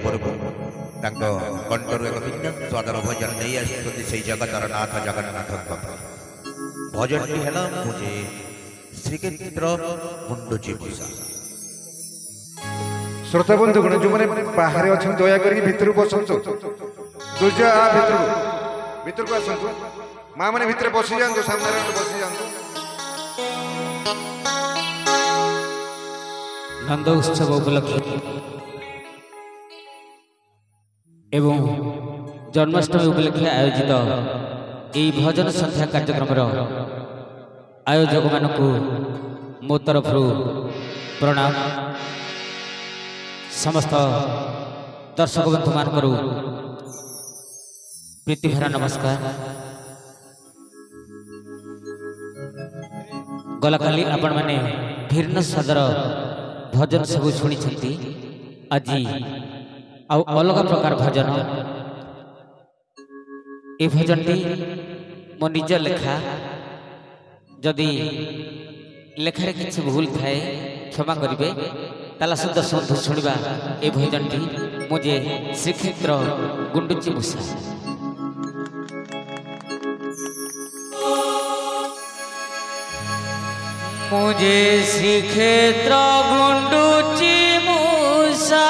ଉପରକୁ ତାଙ୍କ କଣ୍ଠରୁ ଏକ ଭିନ୍ନ ସ୍ୱାଦର ଭଜନ ନେଇ ଆସିଛନ୍ତି ସେହି ଜଗତର ନାଥ ଜଗନ୍ନାଥଙ୍କ ଭଜନଟି ହେଲା ମୁଁ ଯେ ଶ୍ରୀକ୍ଷେତ୍ର ଗୁଣ୍ଡୁଚି ମୂଷା। श्रोता बंधुगण जो मैंने बाहर अच्छा दया करके भितर बसतु दुर्जय भितर को आसतु माँ मैंने भितर बसी जातु सामने बसी जातु। नंद उत्सव उपलक्षे एवं जन्माष्टमी उपलक्षे आयोजित यही भजन संध्या कार्यक्रम आयोजक मानक मो तरफ प्रणाम। समस्त दर्शक बंधु मान प्रीतिभरा नमस्कार। गला काली आपण माने भिन्न स्वादर भजन सब शुणी आज अलग प्रकार भजन ये भजन टी मो निज लेखा जदि लेखार किसी भूल थाए क्षमा करेंगे ताला शुद्ध शुद्ध शुणा ये भजन टी मुझे श्रीक्षेत्र गुंडुची मूषा। मुझे श्रीक्षेत्र गुंडुची मूषा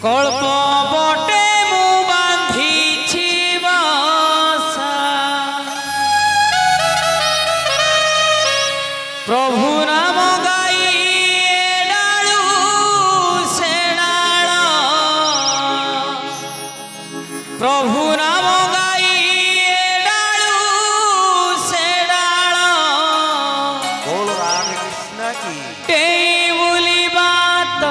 कल्प बटे मु बांधी बसा प्रभु नाम गाई डालू सेनाल प्रभु नाम गाई डालू सेनाल बोल राधे कृष्ण की टेबुली बात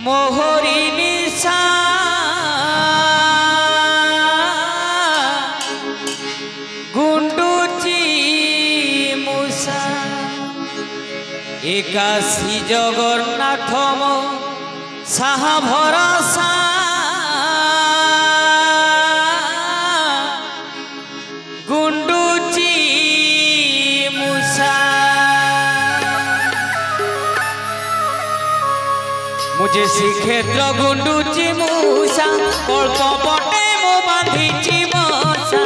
मोहरी निशा गुंडुची मूषा एकाशी जगन्नाथ मो साहा भरसा गुंडुची मूषा। मुझे श्रीक्षेत्र गुंडुची मूषा कल्प बटे मो बांधी बसा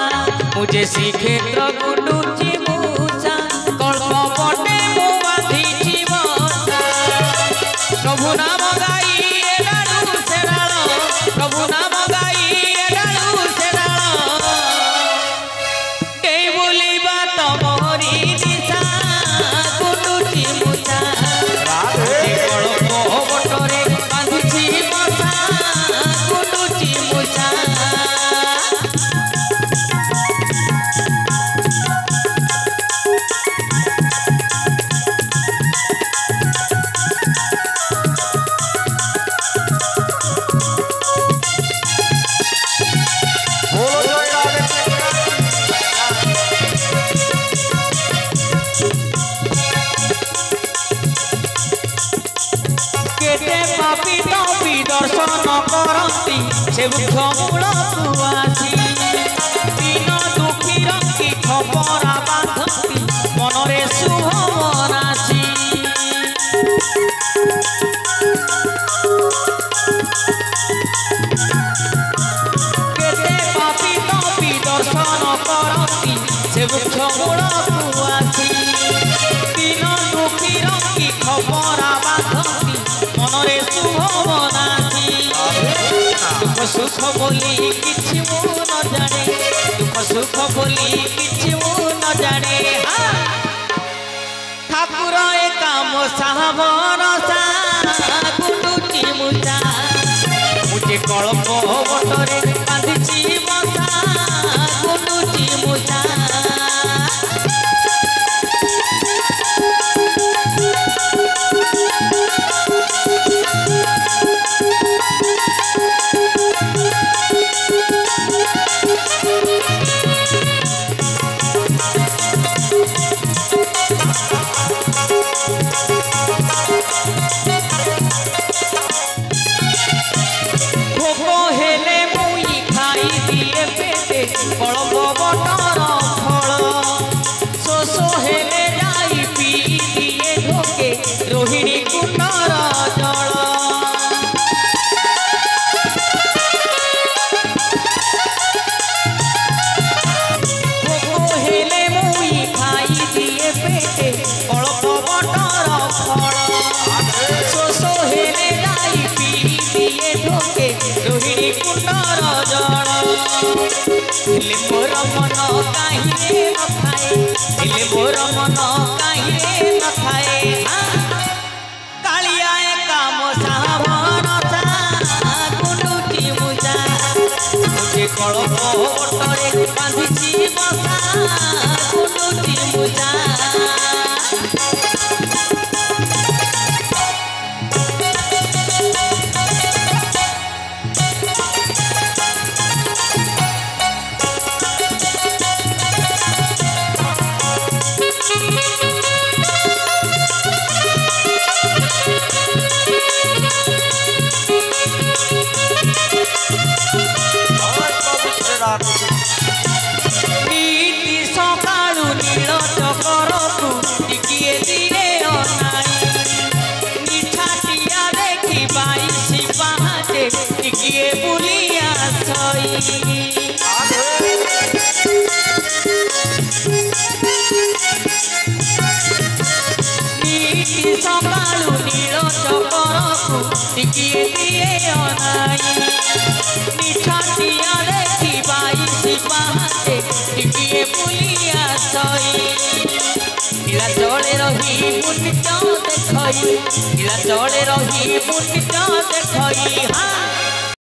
मुझे श्रीक्षेत्र गुंडुची मूषा कल्प बटे मो बांधी बसा प्रभु नाम गाई डालू सेनाल प्रभु नाम गाई डालू सेनाल टेबुली बात मोहरी निशा गुंडुची मूषा कल्प बटरे बांधुची बसा गुंडुची मूषा। केते पापी तपी दर्शन करती से वृक्ष मूल आसी दीन दुखी रखी खपरा बांधती मनरे शुभ मनासी केते पापी तपी दर्शन करती से वृक्ष मूल आसी दीन दुखी रखी खपरा बांधती मनरे शुभ मनासी दुख सुख बोली किछि मु न जाने दुख सुख बोली किछि मु न जाने ठाकुर एका मो साहा भरसा गुंडुची मूषा मुझे कल्प बटरे बांधिची बसा गुंडुची मूषा। भोग हेले मुई रोहिणी कुंडर जल हेले मुई खाई दिए पेटे अल्प बटर फल शोष हेले गाई पी दिए ढोके रोहिणी कुंडर जल हेले मोर मन काहे न खाए हेले मोर मन काहे न खाए कालिया काम सावन गुंडुची मुजा मुझे कलप बटरे बांधिची बसा गुंडुची मुजा नीति सकाळु नील चकरकु टिकिए दिए अनाई निठाटिया देखी बाईसी पाहाचे टिकिए बुलिया सई नीति सकाळु नील चकरकु टिकिए दिए अनाई निठाटिया देखी बाईसी पाहाचे टिकिए बुलिया सई इला चले रही मुनिट देखई इला चले रही मुनिट देखई हाँ